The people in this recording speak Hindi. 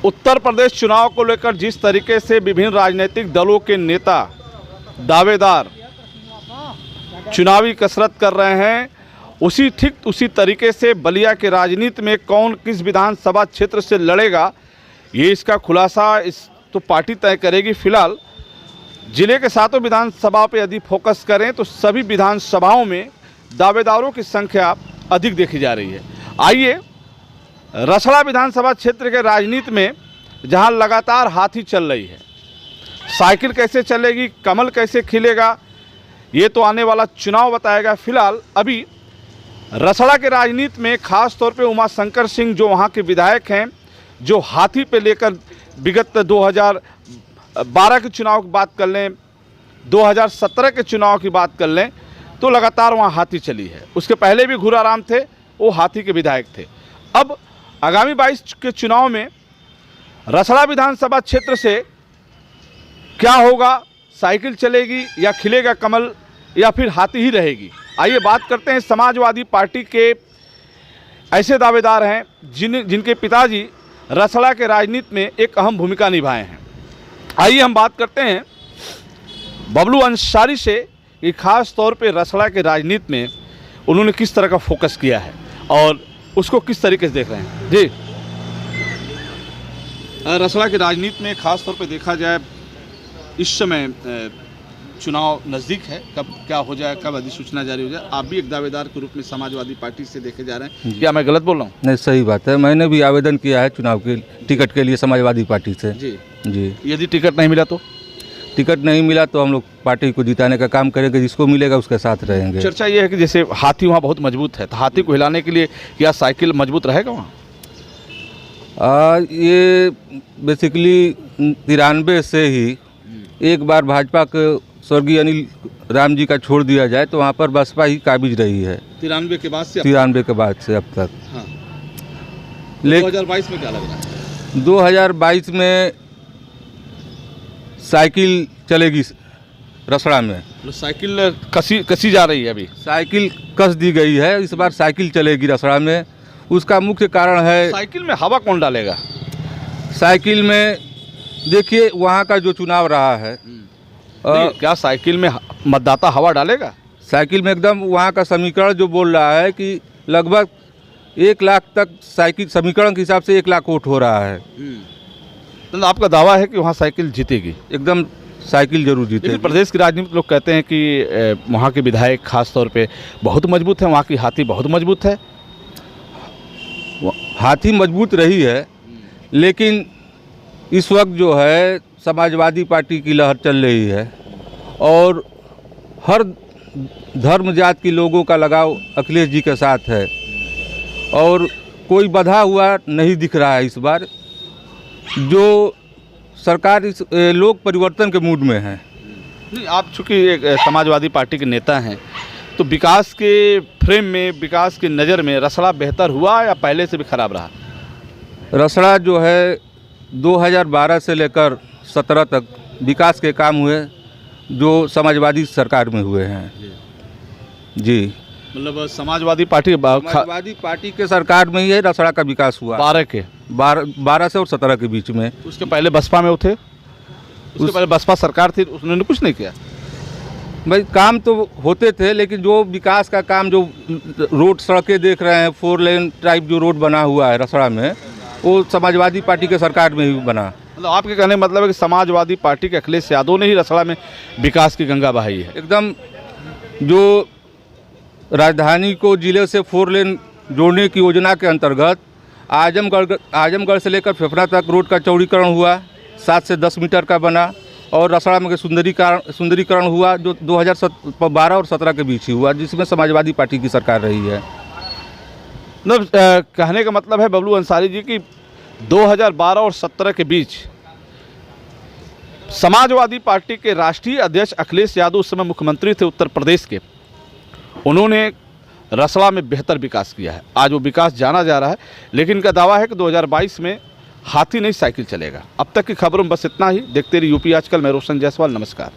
उत्तर प्रदेश चुनाव को लेकर जिस तरीके से विभिन्न राजनीतिक दलों के नेता दावेदार चुनावी कसरत कर रहे हैं, उसी तरीके से बलिया के राजनीति में कौन किस विधानसभा क्षेत्र से लड़ेगा, ये इसका खुलासा तो पार्टी तय करेगी। फिलहाल जिले के सातों विधानसभा पे यदि फोकस करें तो सभी विधानसभाओं में दावेदारों की संख्या अधिक देखी जा रही है। आइए रसड़ा विधानसभा क्षेत्र के राजनीति में जहां लगातार हाथी चल रही है, साइकिल कैसे चलेगी, कमल कैसे खिलेगा, ये तो आने वाला चुनाव बताएगा। फिलहाल अभी रसड़ा के राजनीति में खास तौर पे उमाशंकर सिंह जो वहाँ के विधायक हैं, जो हाथी पे लेकर विगत 2012 के चुनाव की बात कर लें, 2017 के चुनाव की बात कर लें, तो लगातार वहाँ हाथी चली है। उसके पहले भी घुराराम थे, वो हाथी के विधायक थे। अब आगामी 22 के चुनाव में रसड़ा विधानसभा क्षेत्र से क्या होगा, साइकिल चलेगी या खिलेगा कमल या फिर हाथी ही रहेगी। आइए बात करते हैं समाजवादी पार्टी के ऐसे दावेदार हैं जिनके पिताजी रसड़ा के राजनीति में एक अहम भूमिका निभाए हैं। आइए हम बात करते हैं बबलू अंसारी से कि खास तौर पे रसड़ा के राजनीति में उन्होंने किस तरह का फोकस किया है और उसको किस तरीके से देख रहे हैं। जी, रसड़ा की राजनीति में खास तौर पे देखा जाए, इस समय चुनाव नज़दीक है, कब क्या हो जाए, कब अधिसूचना जारी हो जाए। आप भी एक दावेदार के रूप में समाजवादी पार्टी से देखे जा रहे हैं, क्या मैं गलत बोल रहा हूँ? नहीं, सही बात है। मैंने भी आवेदन किया है चुनाव के टिकट के लिए समाजवादी पार्टी से। जी। यदि टिकट नहीं मिला तो? टिकट नहीं मिला तो हम लोग पार्टी को जिताने का काम करेंगे, जिसको मिलेगा उसके साथ रहेंगे। चर्चा ये है कि जैसे हाथी वहाँ बहुत मजबूत है, तो हाथी को हिलाने के लिए क्या साइकिल मजबूत रहेगा वहाँ? ये बेसिकली 93 से ही एक बार भाजपा के स्वर्गीय अनिल राम जी का छोड़ दिया जाए तो वहाँ पर बसपा ही काबिज रही है। 93 के बाद से? 93 के बाद से अब तक। हाँ। 2022 में क्या लग रहा है? 2022 में साइकिल चलेगी रसड़ा में। साइकिल कसी जा रही है, अभी साइकिल कस दी गई है, इस बार साइकिल चलेगी रसड़ा में। उसका मुख्य कारण है, साइकिल में हवा कौन डालेगा? साइकिल में देखिए वहाँ का जो चुनाव रहा है, क्या साइकिल में मतदाता हवा डालेगा? साइकिल में एकदम वहाँ का समीकरण जो बोल रहा है कि लगभग 1 लाख तक साइकिल, समीकरण के हिसाब से 1 लाख वोट हो रहा है। तो आपका दावा है कि वहाँ साइकिल जीतेगी? एकदम साइकिल जरूर जीतेगी। प्रदेश की राजनीति लोग कहते हैं कि वहाँ के विधायक खास तौर पे बहुत मजबूत है, वहाँ की हाथी बहुत मजबूत है। हाथी मजबूत रही है, लेकिन इस वक्त जो है समाजवादी पार्टी की लहर चल रही है और हर धर्म जात के लोगों का लगाव अखिलेश जी के साथ है और कोई बंधा हुआ नहीं दिख रहा है इस बार। जो सरकार इस लोग परिवर्तन के मूड में है। नहीं, आप चूँकि एक समाजवादी पार्टी के नेता हैं, तो विकास के फ्रेम में, विकास की नज़र में रसड़ा बेहतर हुआ या पहले से भी खराब रहा? रसड़ा जो है 2012 से लेकर 17 तक विकास के काम हुए जो समाजवादी सरकार में हुए हैं। जी, मतलब समाजवादी पार्टी के सरकार में ही है रसड़ा का विकास हुआ। 12 से और 17 के बीच में। उसके पहले बसपा में थे, उसके पहले बसपा सरकार थी, उन्होंने कुछ नहीं किया। भाई काम तो होते थे, लेकिन जो विकास का काम, जो रोड सड़कें देख रहे हैं, 4 लेन टाइप जो रोड बना हुआ है रसड़ा में, वो समाजवादी पार्टी के सरकार में ही बना। मतलब आपके कहने मतलब है कि समाजवादी पार्टी के अखिलेश यादव ने ही रसड़ा में विकास की गंगा बहाई है। एकदम। जो राजधानी को जिले से 4 लेन जोड़ने की योजना के अंतर्गत आजमगढ़ से लेकर फेफड़ा तक रोड का चौड़ीकरण हुआ, 7 से 10 मीटर का बना, और रसड़ा में सुंदरीकरण हुआ जो 2012 और 17 के बीच ही हुआ, जिसमें समाजवादी पार्टी की सरकार रही है। कहने का मतलब है बबलू अंसारी जी की 2012 और 17 के बीच समाजवादी पार्टी के राष्ट्रीय अध्यक्ष अखिलेश यादव उस समय मुख्यमंत्री थे उत्तर प्रदेश के, उन्होंने रसड़ा में बेहतर विकास किया है। आज वो विकास जाना जा रहा है, लेकिन इनका दावा है कि 2022 में हाथी नहीं साइकिल चलेगा। अब तक की खबरों में बस इतना ही। देखते रहिए यूपी आजकल। मैं रोशन जायसवाल, नमस्कार।